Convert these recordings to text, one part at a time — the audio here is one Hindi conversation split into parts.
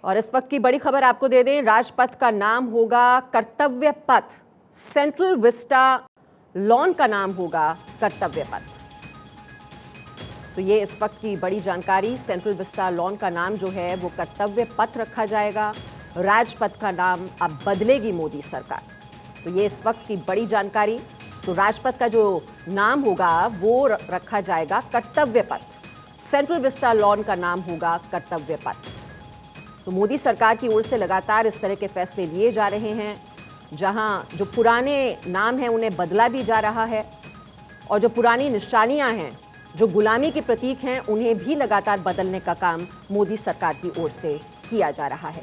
और इस वक्त की बड़ी खबर आपको दे दें, राजपथ का नाम होगा कर्तव्य पथ, सेंट्रल विस्टा लॉन का नाम होगा कर्तव्य पथ। तो ये इस वक्त की बड़ी जानकारी, सेंट्रल विस्टा लॉन का नाम जो है वो कर्तव्य पथ रखा जाएगा, राजपथ का नाम अब बदलेगी मोदी सरकार। तो ये इस वक्त की बड़ी जानकारी। तो राजपथ का जो नाम होगा वो रखा जाएगा कर्तव्य पथ, सेंट्रल विस्टा लॉन का नाम होगा कर्तव्य पथ। तो मोदी सरकार की ओर से लगातार इस तरह के फैसले लिए जा रहे हैं, जहां जो पुराने नाम हैं उन्हें बदला भी जा रहा है और जो पुरानी निशानियां हैं, जो गुलामी के प्रतीक हैं, उन्हें भी लगातार बदलने का काम मोदी सरकार की ओर से किया जा रहा है।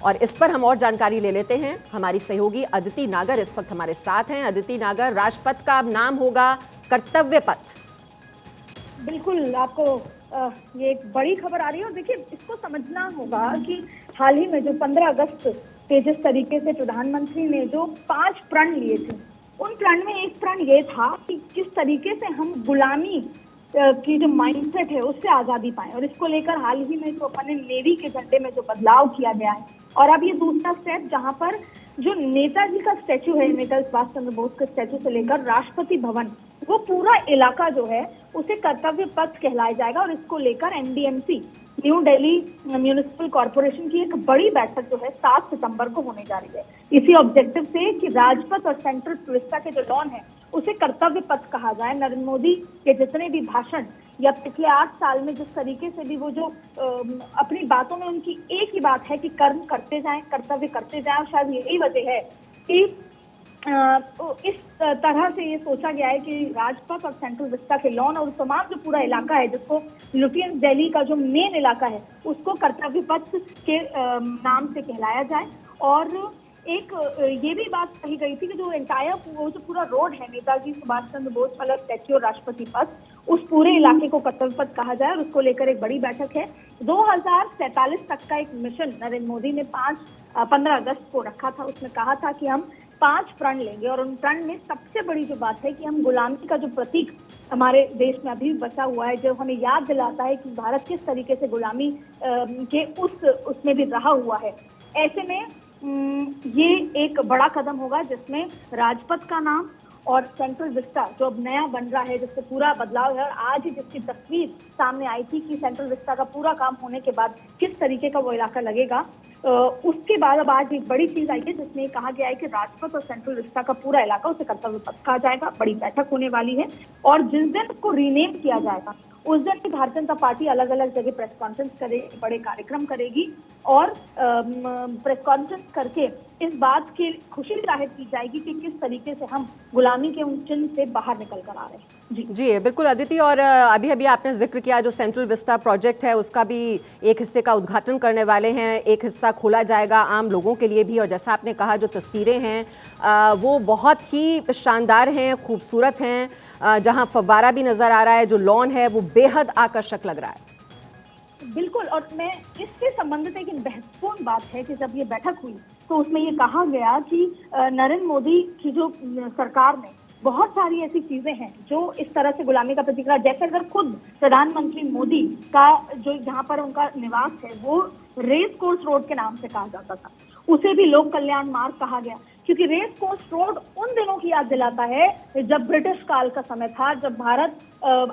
और इस पर हम और जानकारी ले लेते हैं। हमारी सहयोगी अदिति नागर इस वक्त हमारे साथ हैं। अदिति नागर, राजपथ का अब नाम होगा कर्तव्य पथ। बिल्कुल, आपको ये एक बड़ी खबर आ रही है और देखिए इसको समझना होगा कि हाल ही में जो 15 अगस्त पे जिस तरीके से प्रधानमंत्री ने जो 5 प्रण लिए थे, उन प्रण में एक प्रण ये था कि किस तरीके से हम गुलामी की जो माइंडसेट है उससे आजादी पाएं। और इसको लेकर हाल ही में जो अपने नेवी के झंडे में जो बदलाव किया गया है, और अब ये दूसरा स्टेप जहां पर जो नेताजी का स्टैचू है, नेताजी सुभाष चंद्र बोस के स्टैचू से लेकर राष्ट्रपति भवन, वो पूरा इलाका जो है उसे कर्तव्य पथ कहलाया जाएगा। और इसको लेकर NDMC, new Delhi municipal corporation की एक बड़ी बैठक जो है 7 सितंबर को होने जा रही है, इसी ऑब्जेक्टिव से कि राजपथ और सेंट्रल विस्टा के जो लॉन है उसे कर्तव्य पथ कहा जाए। नरेंद्र मोदी के जितने भी भाषण या पिछले 8 साल में जिस तरीके से भी वो जो अपनी बातों में उनकी एक ही बात है कि कर्म करते जाएं, कर्तव्य करते जाएं, और शायद यही वजह है कि इस तरह से ये सोचा गया है कि राजपथ और सेंट्रल विस्टा के लॉन और तमाम जो पूरा इलाका है, जिसको लुटियंस दिल्ली का जो मेन इलाका है, उसको कर्तव्य पथ के नाम से कहलाया जाए। और एक ये भी बात कही गई थी कि जो एंटायर वो जो पूरा रोड है नेताजी सुभाष चंद्र बोस वाला स्टैच्यू और राष्ट्रपति पथ, उस पूरे इलाके को कर्तव्य पथ कहा जाए। और उसको लेकर एक बड़ी बैठक है। 2047 तक का एक मिशन नरेंद्र मोदी ने 15 अगस्त को रखा था। उसमें कहा था कि हम 5 प्रण लेंगे, और उन प्रण में सबसे बड़ी जो बात है कि हम गुलामी का जो प्रतीक हमारे देश में अभी बचा हुआ है, जो हमें याद दिलाता है कि भारत किस तरीके से गुलामी के उसमें भी रहा हुआ है, ऐसे में ये एक बड़ा कदम होगा जिसमें राजपथ का नाम और सेंट्रल विस्टा जो अब नया बन रहा है, जिससे पूरा बदलाव है। और आज ही जिसकी तस्वीर सामने आई थी कि सेंट्रल विस्टा का पूरा काम होने के बाद किस तरीके का वो इलाका लगेगा, उसके बाद अब आज एक बड़ी चीज आई है जिसमें कहा गया है कि राजपथ और सेंट्रल विस्टा का पूरा इलाका उसे कर्तव्य पथ कहा जाएगा। बड़ी बैठक होने वाली है, और जिस दिन उसको रीनेम किया जाएगा उस दिन की भारतीय जनता पार्टी अलग अलग जगह प्रेस कॉन्फ्रेंस करेगी, बड़े कार्यक्रम करेगी, और प्रेस कॉन्फ्रेंस करके इस बात की खुशी जाहिर की जाएगी कि किस तरीके से हम गुलामी के उन चिन्ह से बाहर निकल कर आ रहे हैं। जी बिल्कुल अदिति, और अभी अभी आपने जिक्र किया जो सेंट्रल विस्टा प्रोजेक्ट है उसका भी एक हिस्से का उद्घाटन करने वाले हैं, एक हिस्सा खोला जाएगा आम लोगों के लिए भी। और जैसा आपने कहा जो तस्वीरें हैं वो बहुत ही शानदार हैं, खूबसूरत हैं, जहां फव्वारा भी नजर आ रहा है, जो लॉन है वो बेहद आकर्षक लग रहा है। बिल्कुल, और मैं इससे संबंधित एक महत्वपूर्ण बात है कि जब ये बैठक हुई तो उसमें ये कहा गया कि नरेंद्र मोदी की जो सरकार ने बहुत सारी ऐसी चीजें हैं जो इस तरह से गुलामी का प्रतीक रहा, जैसे अगर खुद प्रधानमंत्री मोदी का जो जहाँ पर उनका निवास है वो रेस कोर्स रोड के नाम से कहा जाता था, उसे भी लोक कल्याण मार्ग कहा गया, क्योंकि रेस कोर्स रोड उन दिनों की याद दिलाता है जब ब्रिटिश काल का समय था, जब भारत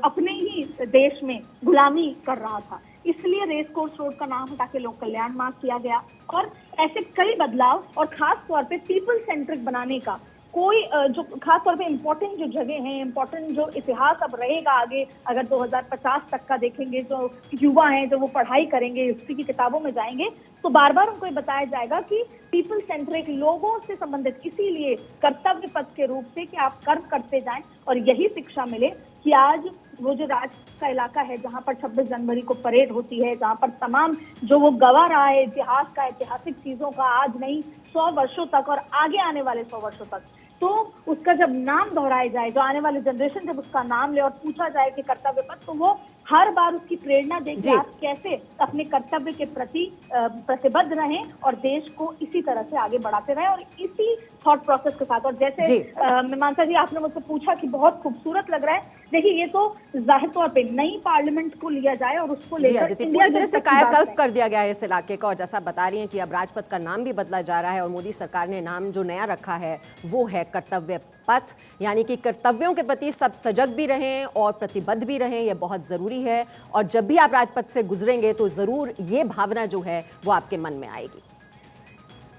अपने ही देश में गुलामी कर रहा था। इसलिए रेस कोर्स रोड का नाम हटा के लोक कल्याण मार्ग किया गया। और ऐसे कई बदलाव, और खास तौर पे पीपल सेंट्रिक बनाने का कोई जो खास तौर पे इम्पोर्टेंट जो जगह हैं, इम्पोर्टेंट जो इतिहास अब रहेगा आगे, अगर 2050 तक का देखेंगे, जो युवा हैं जो वो पढ़ाई करेंगे, हिस्ट्री की किताबों में जाएंगे, तो बार बार उनको बताया जाएगा कि पीपल सेंट्रिक, लोगों से संबंधित, इसीलिए कर्तव्य पथ के रूप से कि आप कर्म करते जाएं। और यही शिक्षा मिले कि आज वो जो राज का इलाका है जहाँ पर 26 जनवरी को परेड होती है, जहाँ पर तमाम जो वो गवा रहा है इतिहास का, ऐतिहासिक चीजों का, आज नहीं 100 वर्षों तक और आगे आने वाले 100 वर्षों तक, तो उसका जब नाम दोहराया जाए, जो आने वाली जनरेशन जब उसका नाम ले और पूछा जाए कि कर्तव्य पथ, तो वो हर बार उसकी प्रेरणा देगी आप कैसे अपने कर्तव्य के प्रति प्रतिबद्ध रहें और देश को इसी तरह से आगे बढ़ाते रहें, और इसी थॉट प्रोसेस के साथ। और जैसे मीमांसा जी आपने मुझसे पूछा कि बहुत खूबसूरत लग रहा है, देखिए ये तो जाहिर तौर पे नई पार्लियामेंट को लिया जाए और उसको जी लेकर अदिति, इंडिया पूरी तरह गेट से तक की बात कायाकल्प है। कर दिया गया है इस इलाके का, और जैसा आप बता रही हैं कि अब राजपथ का नाम भी बदला जा रहा है और मोदी सरकार ने नाम जो नया रखा है वो है कर्तव्य पथ, यानी कि कर्तव्यों के प्रति सब सजग भी रहें और प्रतिबद्ध भी रहें, यह बहुत ज़रूरी है। और जब भी आप राजपथ से गुजरेंगे तो ज़रूर ये भावना जो है वो आपके मन में आएगी।